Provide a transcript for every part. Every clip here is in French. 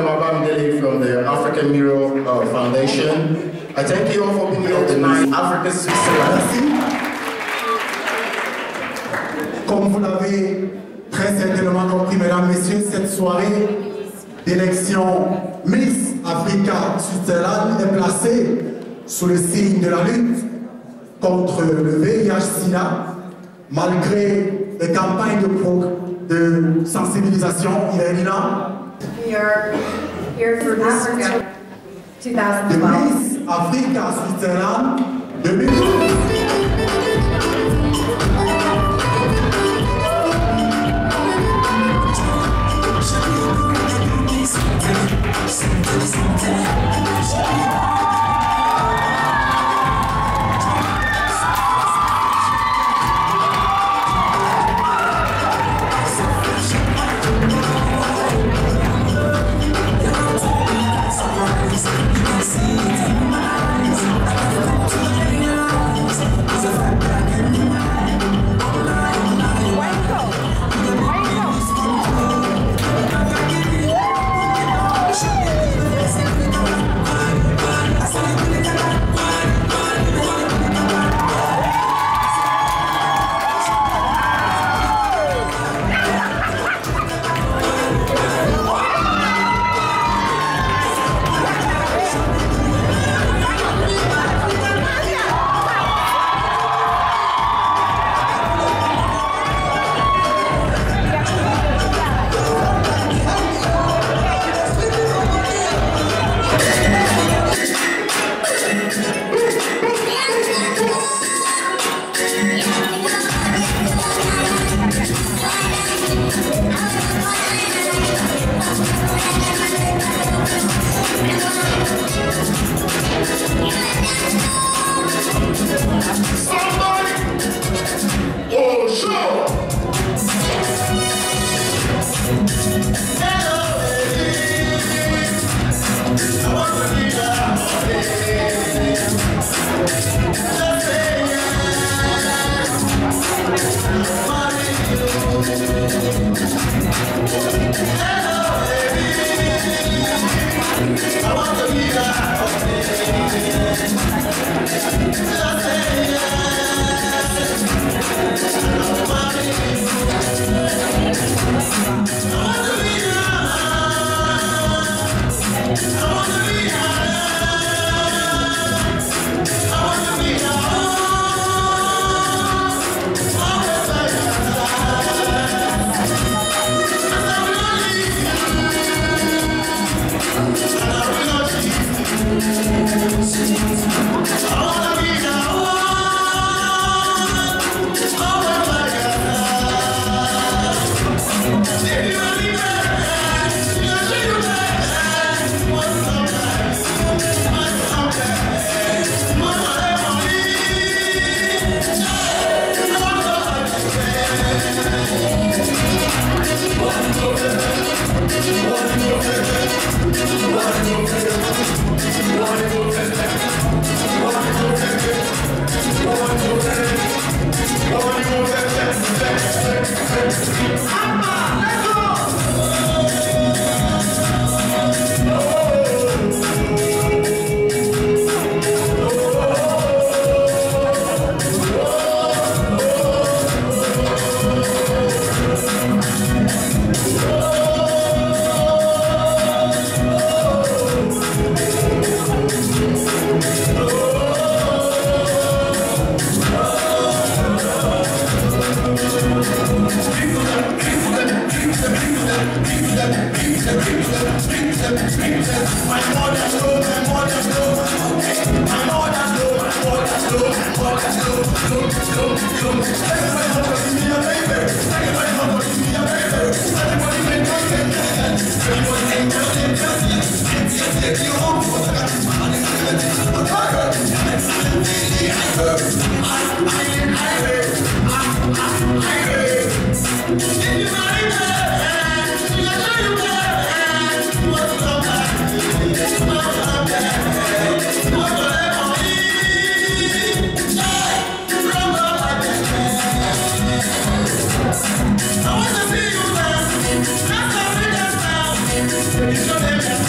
Mabam Dele from the African Mirror Foundation. I thank you all for being here tonight. Africa Switzerland. Comme vous l'avez très certainement compris, mesdames, messieurs, cette soirée d'élection Miss Africa Switzerland est placée sous le signe de la lutte contre le VIH-Sida. Malgré les campagnes de sensibilisation, il est évident. We are here for Africa 2012. De Miss Africa Switzerland 2012. I want to see you dance. That's how we dance now.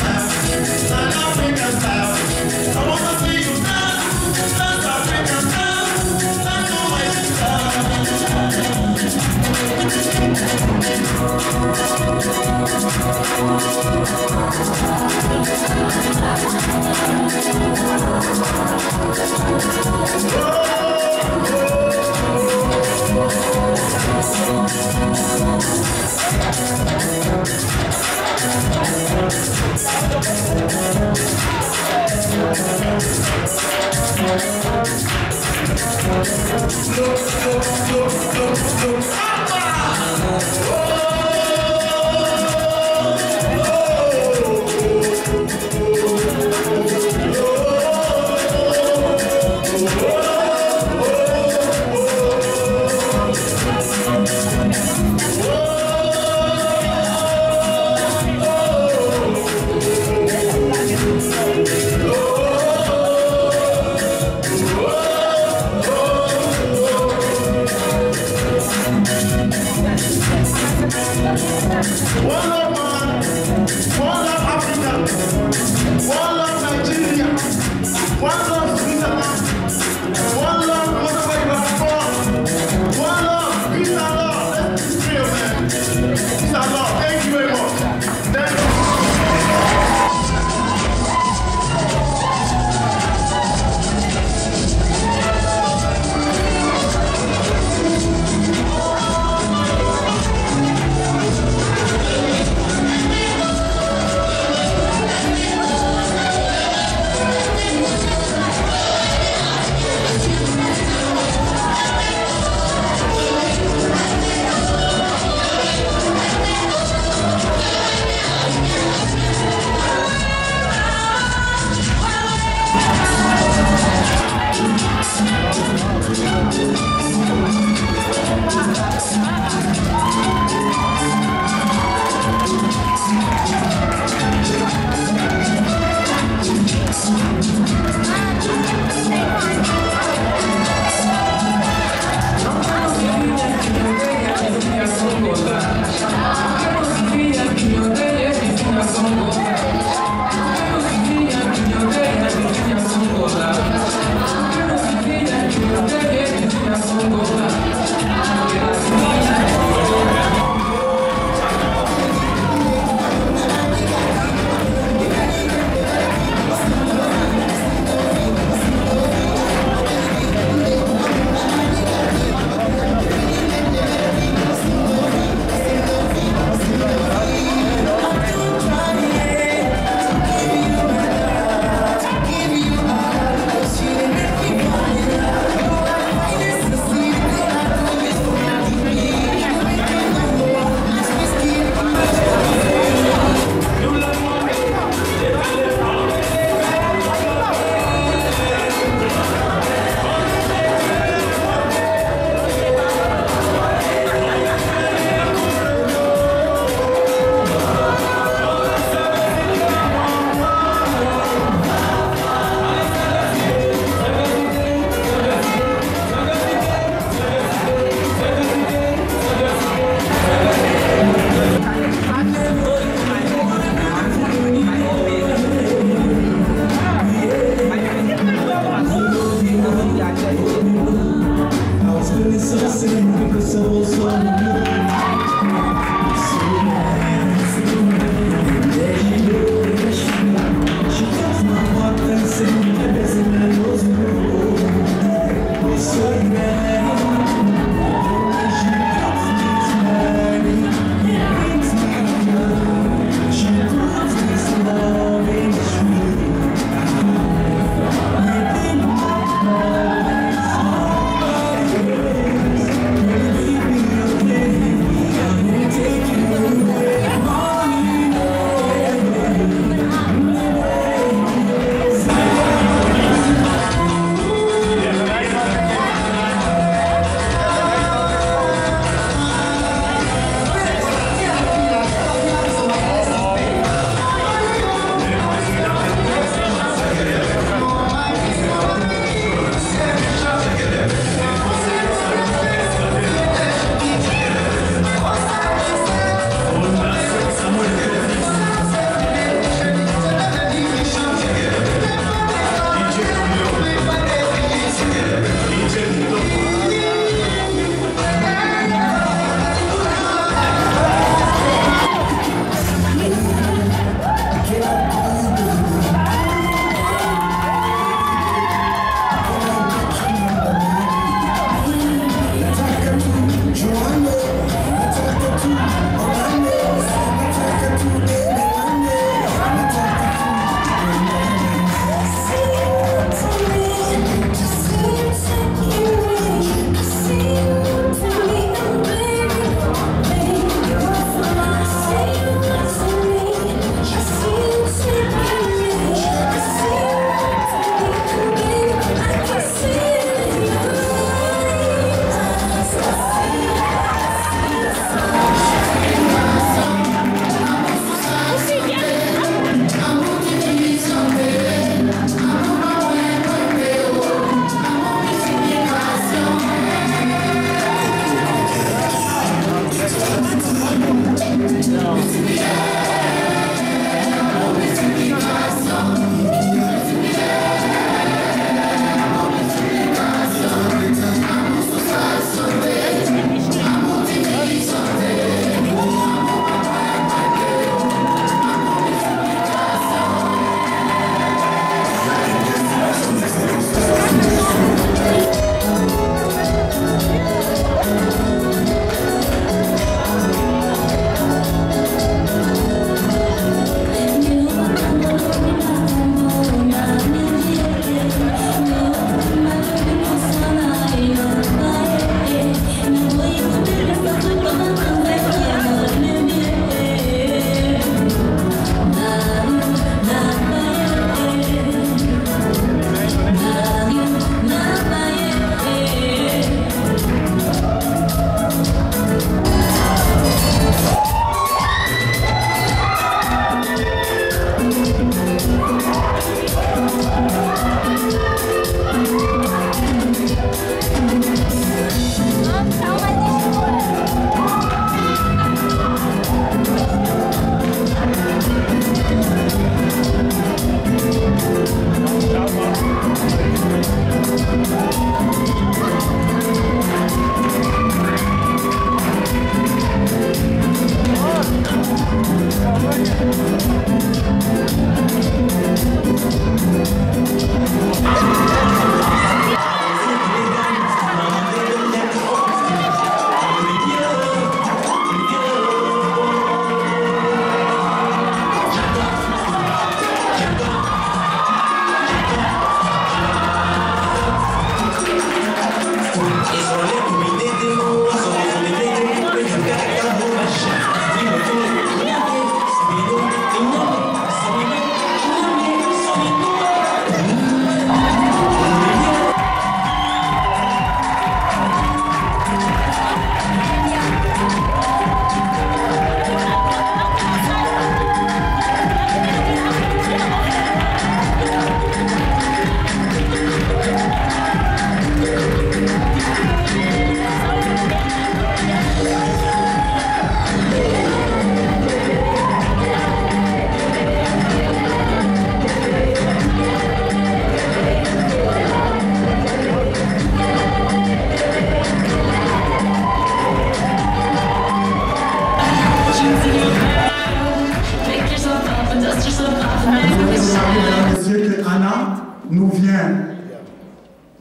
nous vient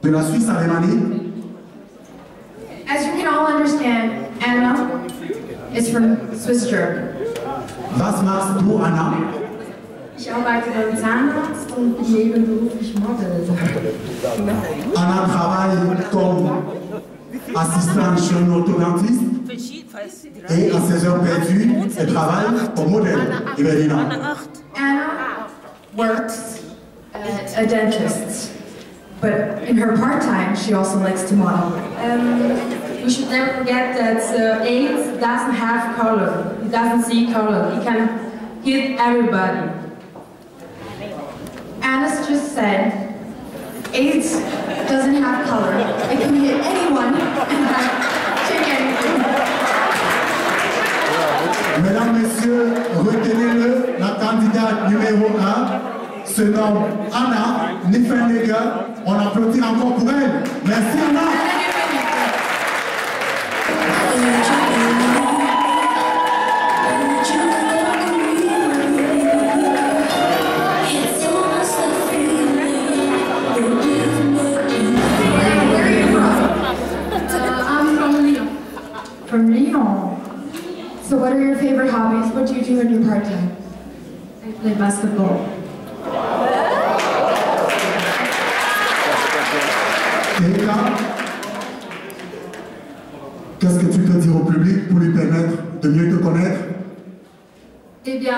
de la Suisse alémanique. As you can all understand, Anna is from Swiss Germany. Was machst du, Anna? Ich arbeite beim Zahnarzt und bin nebenberuflich Model. Anna travaille comme assistante chez un orthodontiste et à ses heures perdues, elle travaille comme modèle. Anna works at a dentist, but in her part-time, she also likes to model. We should never forget that AIDS doesn't have color. It doesn't see color. It can hit everybody. Anna's just said, AIDS doesn't have color. It can hit anyone and take anything. Mesdames, Messieurs, retenez-le, la candidate numéro 1 se nomme Anna Niffenegger. On applaudit encore pour elle. Merci Anna. From Lyon. So what are your favorite hobbies? What do you do in your part-time? I play basketball. Erika, qu'est-ce que tu peux dire au public pour lui permettre de mieux te connaître? Eh bien,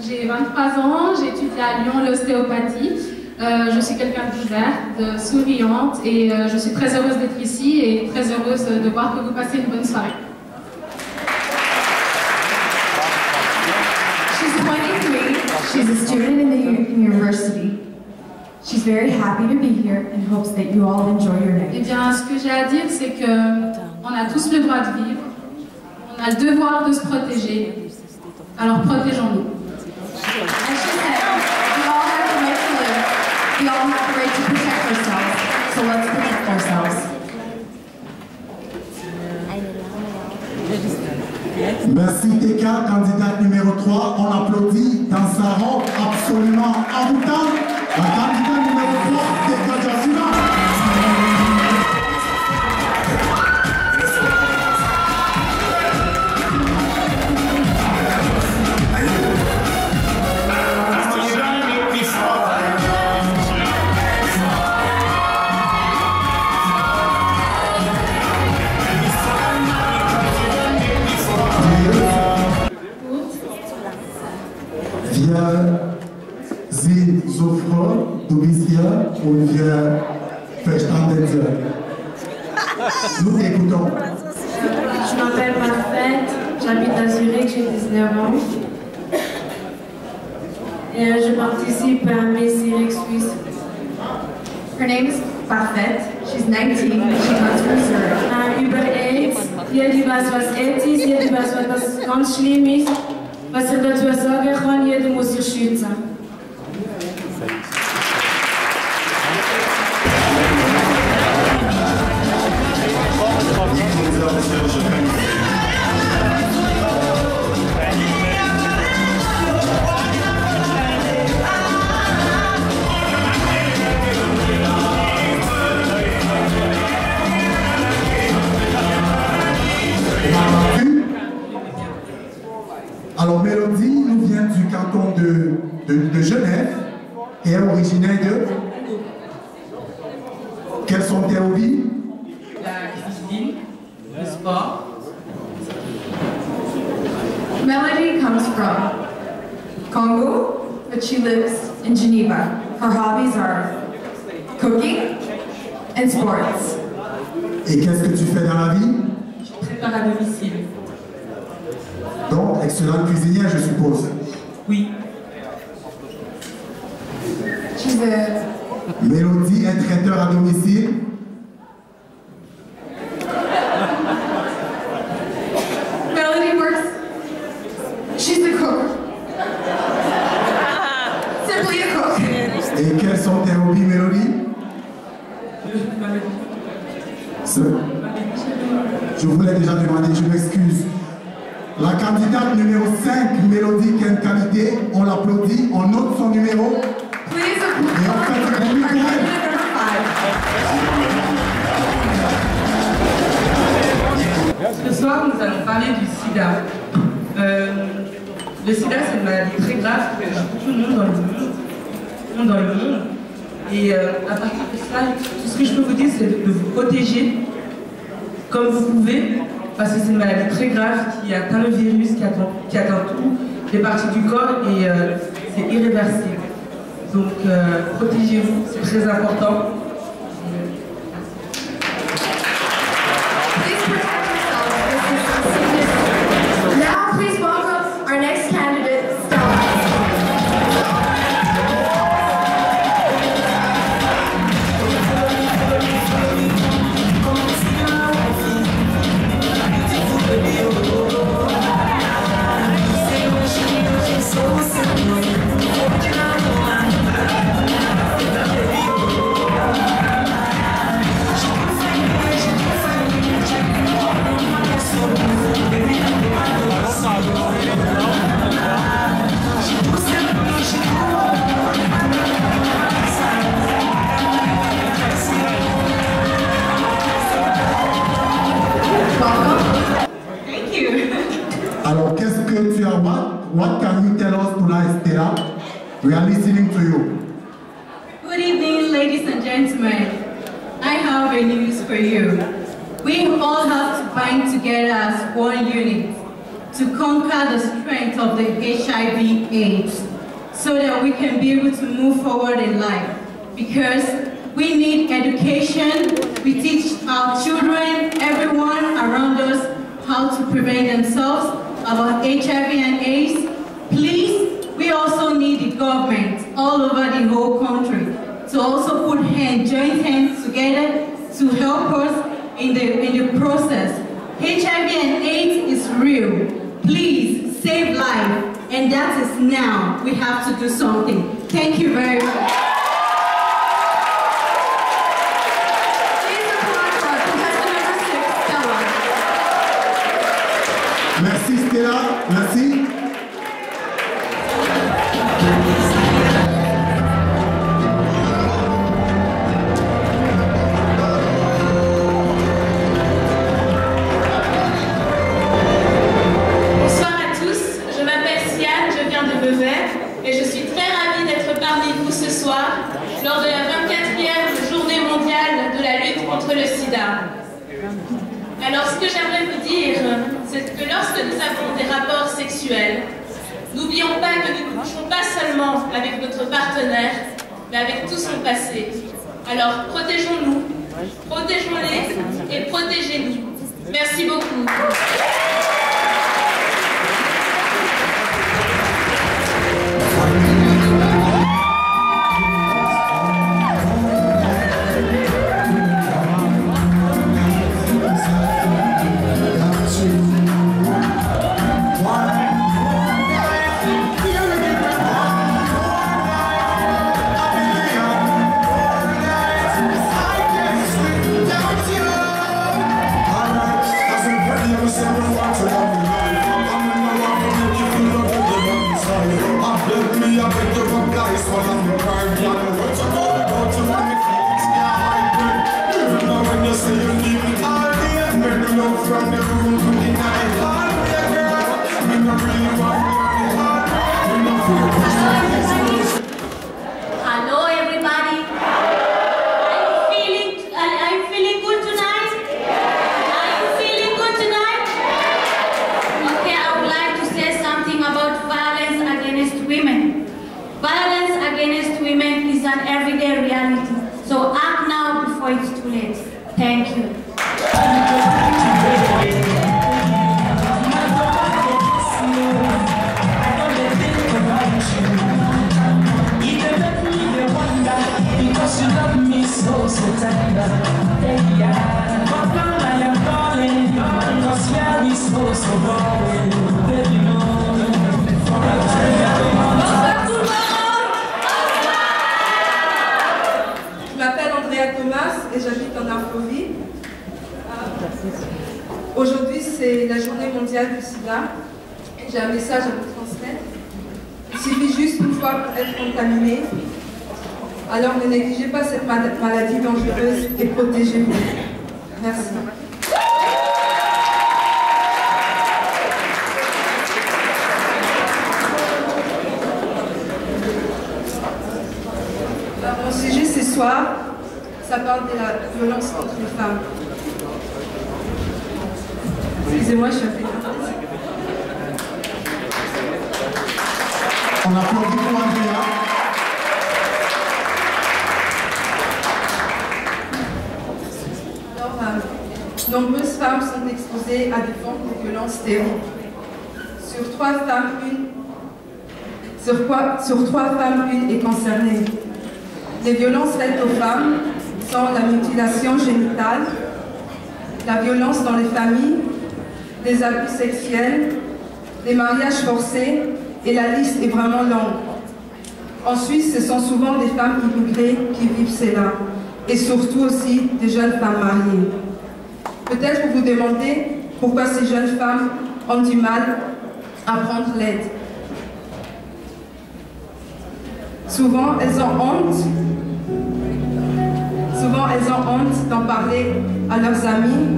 j'ai 23 ans, j'étudie à Lyon l'ostéopathie. Je suis quelqu'un d'ouverte, souriante et je suis très heureuse d'être ici et très heureuse de voir que vous passez une bonne soirée. She's 23. She's a student in the university. She's very happy to be here and hopes that you all enjoy your night. Eh bien, ce que j'ai à dire, c'est qu'on a tous le droit de vivre, on a le devoir de se protéger, alors protégeons-nous. As she said, we all have the right to live. We all have the right to protect ourselves. So let's protect ourselves. Merci Teka, candidate numéro 3. On applaudit dans sa robe absolument envoûtante. La candidate numéro 3, Teka Jasina. Sie sofort, du bist hier und wir verstanden Sie. Nous t'écoutons. Je m'appelle Parfaite, j'habite à Zurich, j'ai 19 ans. Et je participe à Miss Zurich Suisse. Her name is Parfaite. She's 19. She comes from Zurich. Über AIDS, jeder weiß, was AIDS ist, jeder weiß, was ganz schlimm ist. Was ich dazu sagen kann, jeder muss sich schützen. Alors Mélodie nous vient du canton de Genève et est originaire de... Quels sont tes hobbies? La cuisine, le sport. Melody comes from Congo, but she lives in Geneva. Her hobbies are cooking and sports. Et qu'est-ce que tu fais dans la vie? Je prépare à domicile. Donc, excellente cuisinière, je suppose. Oui. She's a Mélodie est traiteur à domicile. Melody works. She's a cook. Simply a cook. Et quels sont tes hobbies, Mélodie? Je voulais déjà demander, je m'excuse. La candidate numéro 5, Mélodie, qui a une qualité, on l'applaudit, on note son numéro. Please applaud our candidate number 5. Ce soir, nous allons parler du sida. Le sida, c'est une maladie très grave qui touche beaucoup de monde dans le monde. Et à partir de ça, tout ce que je peux vous dire, c'est de vous protéger comme vous pouvez, parce que c'est une maladie très grave qui atteint le virus, qui atteint toutes les parties du corps et c'est irréversible. Donc, protégez-vous, c'est très important. Please protect yourselves. This is serious. Now, please welcome our next candidate, Stella. Thank you. Alors, qu'est-ce que tu as? What can you tell us tonight, Stella? We are listening to you. Good evening, ladies and gentlemen. I have a news for you. We all have to bind together as one unit to conquer the strength of the HIV/AIDS so that we can be able to move forward in life. Because we need education, we teach our children, everyone around us, how to prevent themselves about HIV and AIDS. Please, we also need the government all over the whole country to also put joint hands together to help us in the process. HIV and AIDS is real. Please, save life. And that is now. We have to do something. Thank you very much. Please applaud for contestant number 6, Stella. Merci, Stella. Merci. Bonsoir à tous, je m'appelle Siane, je viens de Vevey et je suis très ravie d'être parmi vous ce soir lors de la 24e journée mondiale de la lutte contre le sida. Alors ce que j'aimerais vous dire, c'est que lorsque nous avons des rapports sexuels, n'oublions pas que nous ne couchons pas seulement avec notre partenaire, mais avec tout son passé. Alors protégeons-nous, protégeons-les et protégez-nous. Merci beaucoup. Hello, everybody. Are you feeling good tonight? Are you feeling good tonight? Okay, I would like to say something about violence against women. Violence against women is an everyday reality. So act now before it's too late. Thank you. Because you love me so tender. Yeah. But now I am calling, because where we supposed to go, baby, no. Bonsoir tout le monde. Je m'appelle Andrea Thomas et j'habite en Argovie. Aujourd'hui, c'est la journée mondiale du sida. J'ai un message à vous transmettre. Il suffit juste une fois pour être contaminé. Alors ne négligez pas cette maladie dangereuse et protégez-vous. Merci. Alors, mon sujet ce soir, ça parle de la violence contre les femmes. Excusez-moi, je suis un peu nerveuse. On applaudit pour Andrea. Alors, nombreuses femmes sont exposées à des formes de violence terribles. Sur trois femmes, une est concernée. Les violences faites aux femmes sont la mutilation génitale, la violence dans les familles, des abus sexuels, des mariages forcés, et la liste est vraiment longue. En Suisse, ce sont souvent des femmes immigrées qui vivent cela, et surtout aussi des jeunes femmes mariées. Peut-être vous vous demandez pourquoi ces jeunes femmes ont du mal à prendre l'aide. Souvent, elles ont honte. Souvent, elles ont honte d'en parler à leurs amis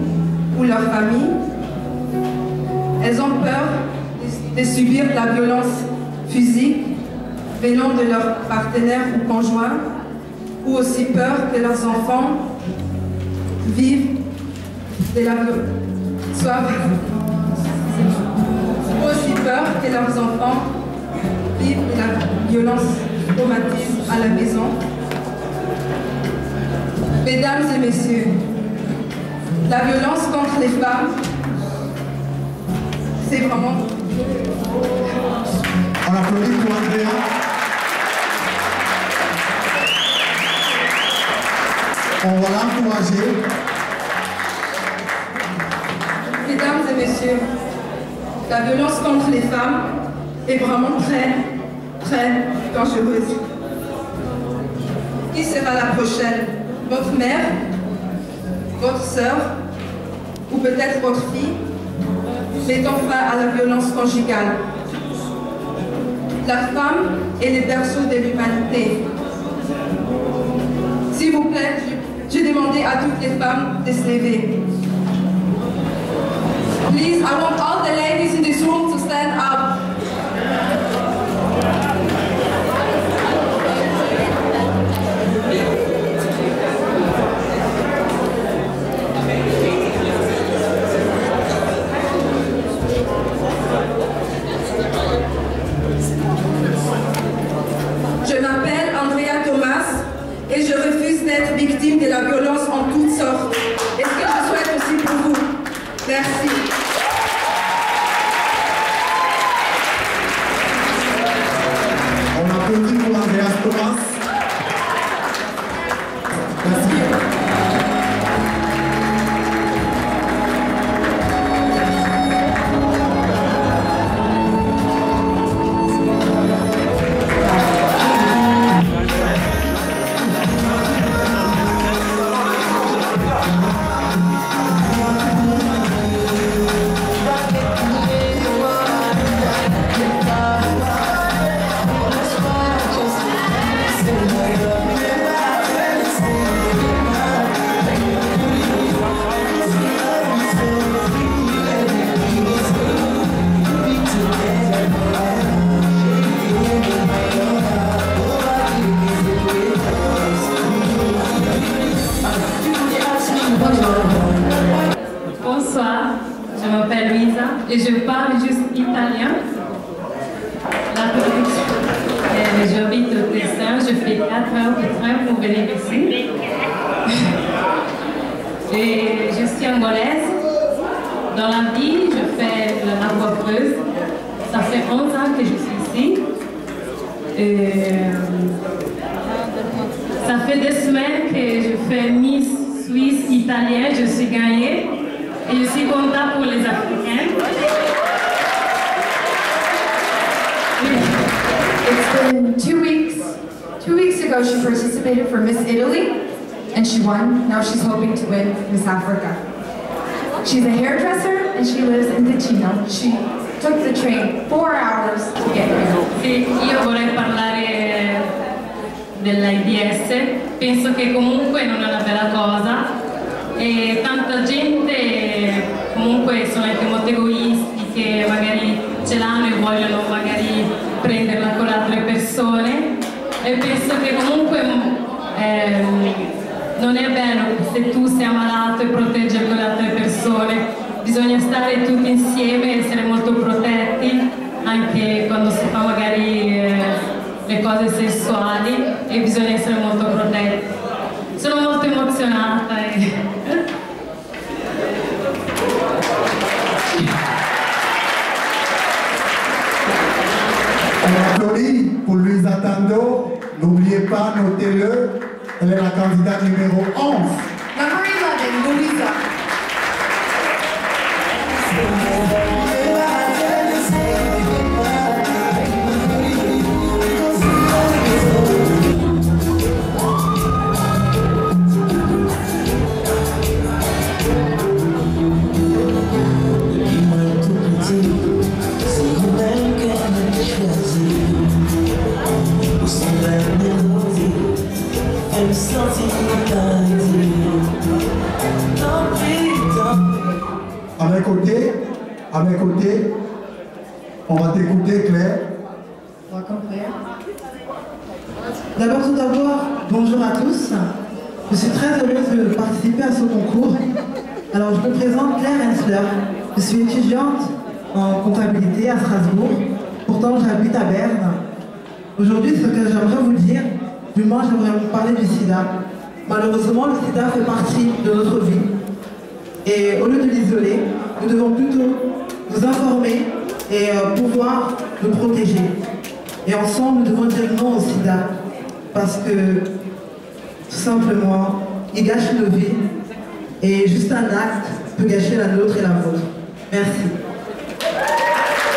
ou leur famille. Elles ont peur de subir la violence physique venant de leur partenaire ou conjoint, ou aussi peur que leurs enfants vivent de la violence. Ou aussi peur que leurs enfants vivent de la violence traumatique à la maison. Mesdames et messieurs, la violence contre les femmes, c'est vraiment... On applaudit pour Andrea. On va l'encourager. Mesdames et messieurs, la violence contre les femmes est vraiment très, très dangereuse. Qui sera la prochaine? Votre mère? Votre sœur? Ou peut-être votre fille? Mettons fin à la violence conjugale. La femme est le berceau de l'humanité. S'il vous plaît, j'ai demandé à toutes les femmes de se lever. Please, I want all the ladies in this room to stand up. Je m'appelle Andrea Thomas et je refuse d'être victime de la violence en toutes sortes. Et ce que je souhaite aussi pour vous. Merci. On applaudit pour Andrea Thomas. Merci. Bonsoir, je m'appelle Luisa et je parle juste italien. J'habite au Tessin, je fais 4 heures de train pour venir ici. Et je suis angolaise. Dans la vie, je fais la coiffeuse. Ça fait 11 ans que je suis ici. Et ça fait 2 semaines que je fais Miss Suisse italienne, je suis gagnée. Et je suis contente pour les Africains. It's been 2 weeks. 2 weeks ago, she participated for Miss Italy, and she won. Now she's hoping to win Miss Africa. She's a hairdresser, and she lives in Ticino. She took the train 4 hours to get here. Sì, io vorrei parlare dell'AIDS interesse, penso che comunque non è una bella cosa e tanta gente comunque sono anche molto egoisti che magari ce l'hanno e vogliono magari prenderla con le altre persone e penso che comunque non è bello se tu sei ammalato e proteggere con le altre persone, bisogna stare tutti insieme e essere molto protetti anche quando si fa magari le cose sessuali e bisogna essere molto protetti. Sono molto emozionata On applaudit pour Luisa Tando. N'oubliez pas, notez-le, elle est la candidate numéro 11. Number 11, Luisa. À mes côtés, on va t'écouter, Claire. Welcome, Claire. D'abord, tout d'abord, bonjour à tous. Je suis très heureuse de participer à ce concours. Alors, je me présente Claire Hensler. Je suis étudiante en comptabilité à Strasbourg. Pourtant, j'habite à Berne. Aujourd'hui, ce que j'aimerais vous dire, du moins, j'aimerais vous parler du sida. Malheureusement, le sida fait partie de notre vie. Et au lieu de l'isoler, nous devons plutôt nous informer et pouvoir nous protéger. Et ensemble, nous devons dire non au sida. Parce que, tout simplement, il gâche nos vies. Et juste un acte peut gâcher la nôtre et la vôtre. Merci.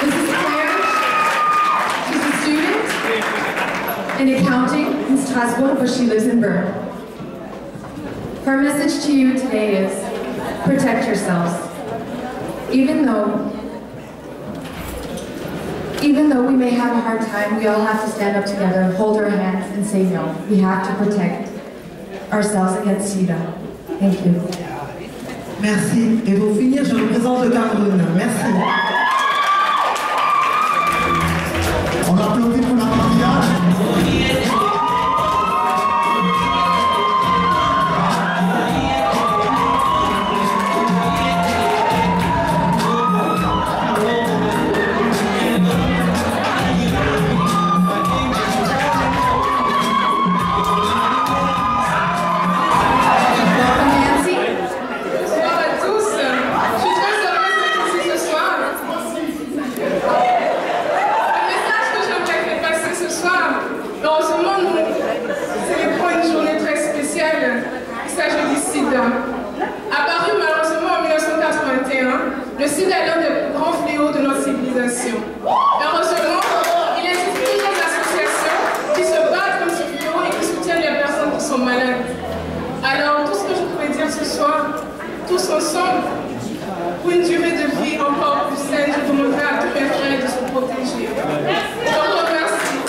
This is Claire. She's a student in accounting in Strasbourg, but she lives in Bern. Her message to you today is, protect yourselves. Even though we may have a hard time, we all have to stand up together, hold our hands, and say no. We have to protect ourselves against SIDA. Thank you. Merci. Et pour finir, je représente le Cameroun. Merci. On applaudit pour la candidate. Apparu malheureusement en 1981, le sida est l'un des plus grands fléaux de notre civilisation. Heureusement, il existe plusieurs associations qui se battent contre ce fléau et qui soutiennent les personnes qui sont malades. Alors, tout ce que je pouvais dire ce soir, tous ensemble, pour une durée de vie encore plus saine, je demanderai à tous mes frères de se protéger. Je vous remercie.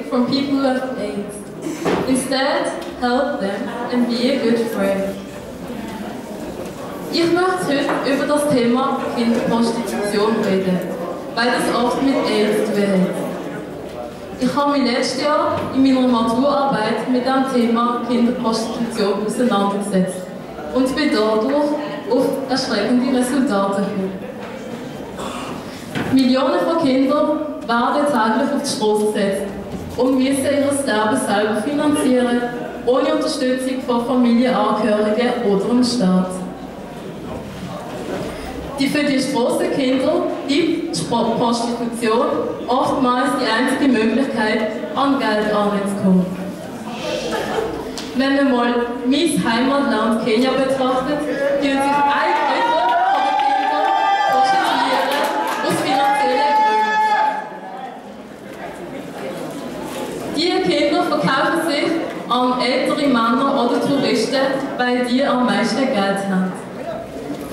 From people who have AIDS. Instead, help them and be a good friend. Ich möchte heute über das Thema Kinderprostitution reden, weil das oft mit AIDS zu tun hat. Ich habe mich letztes Jahr in meiner Maturarbeit mit dem Thema Kinderprostitution auseinandergesetzt und bin dadurch auf erschreckende Resultate gekommen. Millionen von Kindern werden täglich auf die Straße gesetzt und müssen ihr Leben selber finanzieren, ohne Unterstützung von Familienangehörigen oder dem Staat. Für die Strassenkinder ist die Prostitution oftmals die einzige Möglichkeit, an Geld heranzukommen. Wenn man mal mein Heimatland Kenia betrachtet, tun sich ein Drittel der Kinder prostituieren aus finanziellen Gründen. Diese Kinder verkaufen sich an ältere Männer oder Touristen, weil die am meisten Geld haben.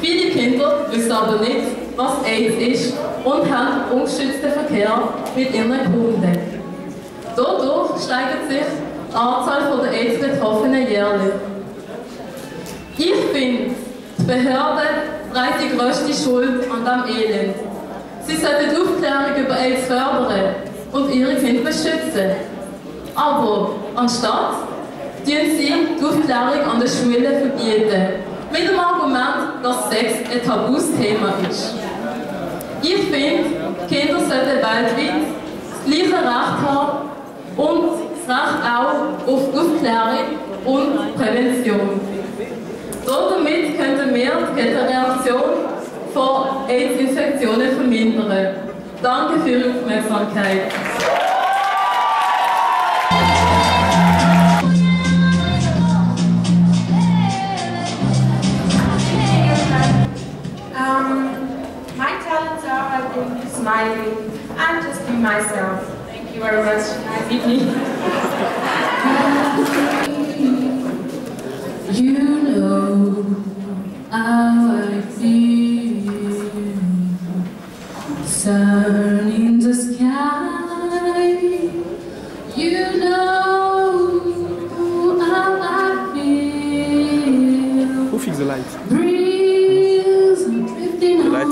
Viele Kinder wissen aber nicht, was AIDS ist und haben ungeschützten Verkehr mit ihren Kunden. Dadurch steigert sich die Anzahl der AIDS-Betroffenen jährlich. Ich finde, die Behörden tragen die grösste Schuld an diesem Elend. Sie sollten die Aufklärung über AIDS fördern und ihre Kinder beschützen. Aber anstatt tun sie die Aufklärung an den Schulen verbieten. Mit dem Argument, dass Sex ein Tabus-Thema ist. Ich finde, Kinder sollten weltweit das gleiche Recht haben und das Recht auch auf Aufklärung und Prävention. Damit könnten wir die Kettenreaktion von AIDS-Infektionen vermindern. Danke für Ihre Aufmerksamkeit. My talents are, I think, smiling and just be myself. Thank you very much. Nice evening. You know how I feel. Sun in the sky. You know how I feel. Who fixed the light? Breeze drifting on by.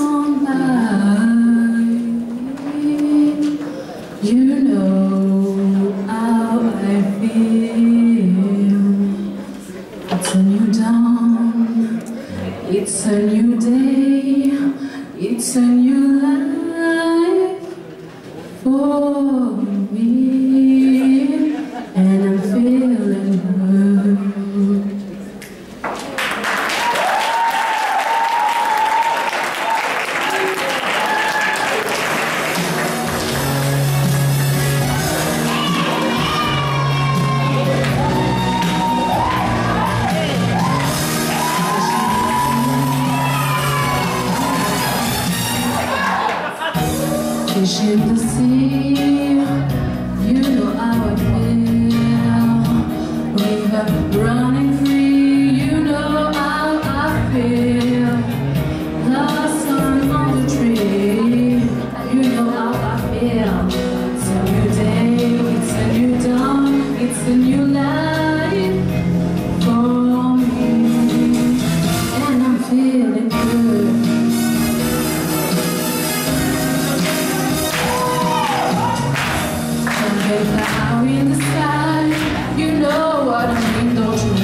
You know how I feel. It's a new dawn. It's a new day. It's a new life for me. And I'm feeling good. Fish in the sea, you know how I feel. River running free, you know how I feel. The sun on the tree, you know how I feel. It's a new day, it's a new dawn, it's a new life for me. And I'm feeling good. Now in the sky, you know what I mean, don't you?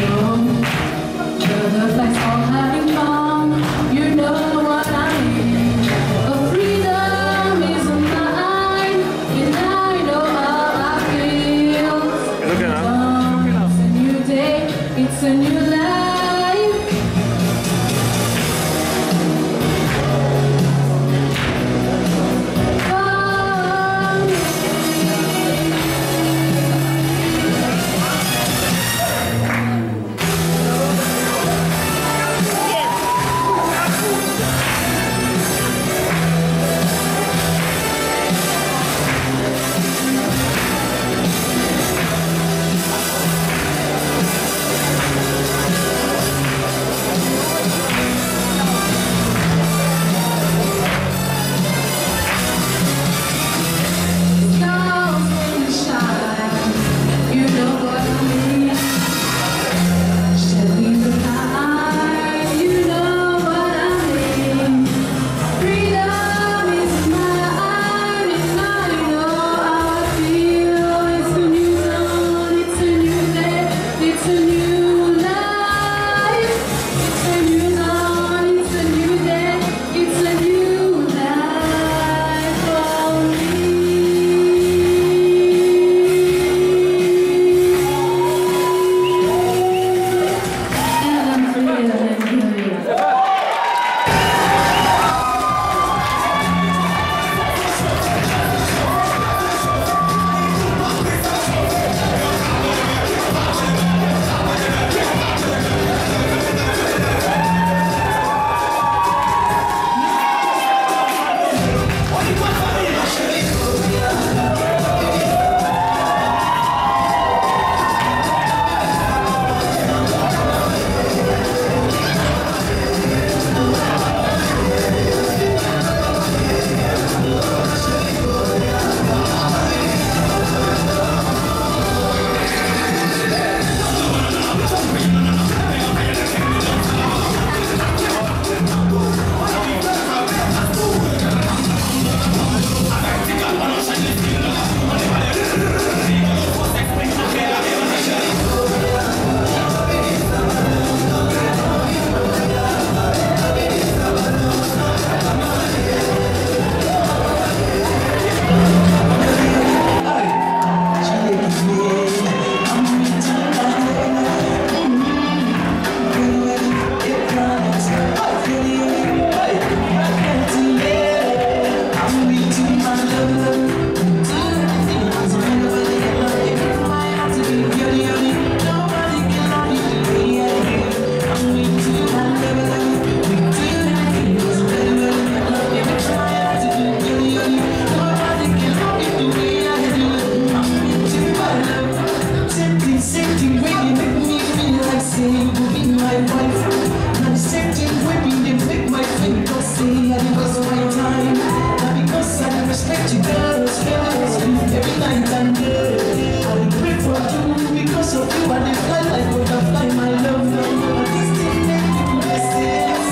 Every night and day, I pray for you because of you. I fly like butterfly, my love. This thing make people blessings.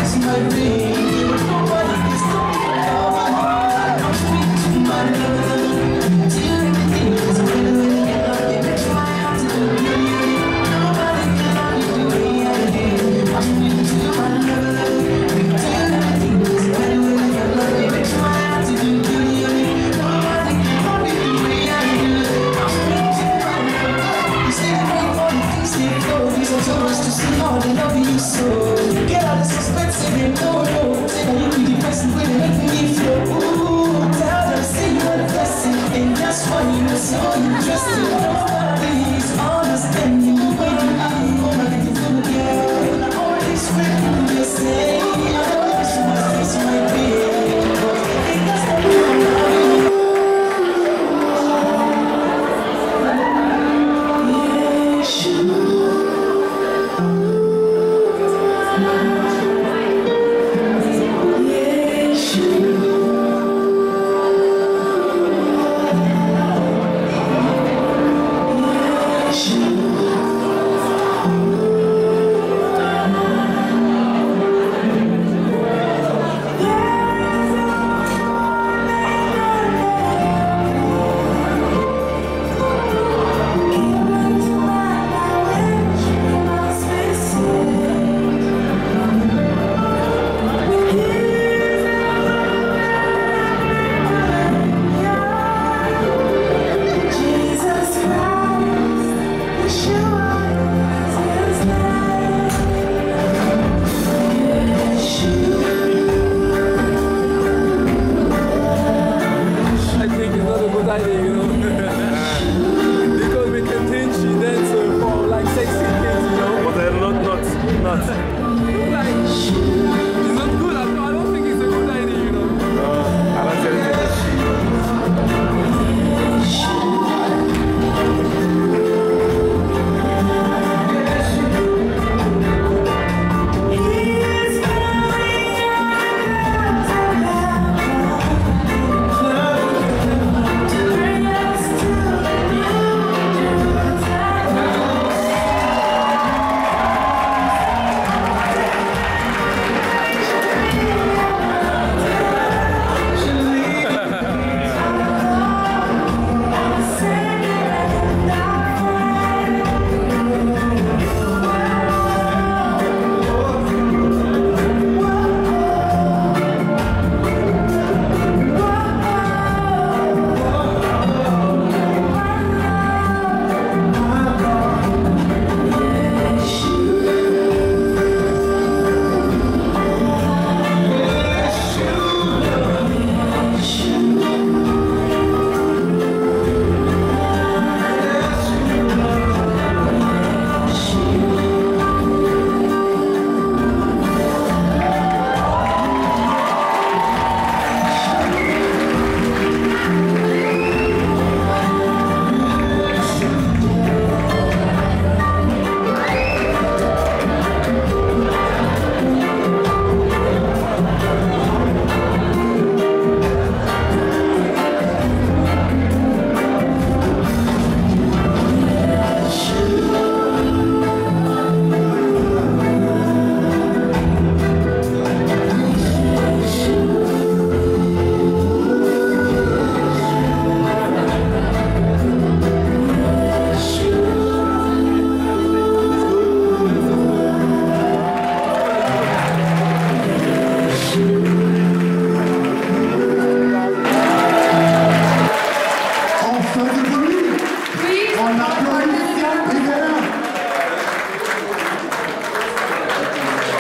See my brain, but nobody can stop me. I'm sweet to my love. Till everything is better when you get up. It makes my heart to do. Nobody can love you the way I do. I'm sweet to my love. Till everything is better when you get up. It makes my heart to do. So much to see how they love you so. Get out of suspense and you know, say that you be the person where they make me feel. Ooh, tell them, say you are the blessing, and that's why you're so interesting. Nobody's understanding the way you are. Oh my God, you feel again. All these people they say, I know this might be, but it doesn't matter.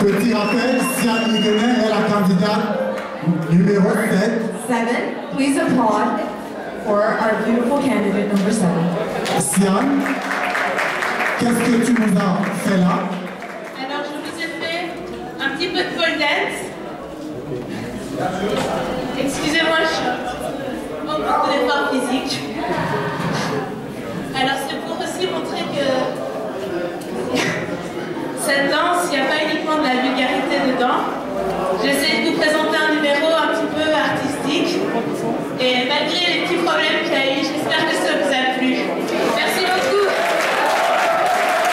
Petit rappel, Sian Igenet est la candidate numéro 7. 7. Please applaud for our beautiful candidate number 7. Sian, qu'est-ce que tu nous as fait là? Alors, je vous ai fait un petit peu de pole dance. Excusez-moi, je suis beaucoup d'efforts physiques. Alors, c'est pour aussi montrer que cette danse, il n'y a pas uniquement de la vulgarité dedans. J'essaie de vous présenter un numéro un petit peu artistique. Et malgré les petits problèmes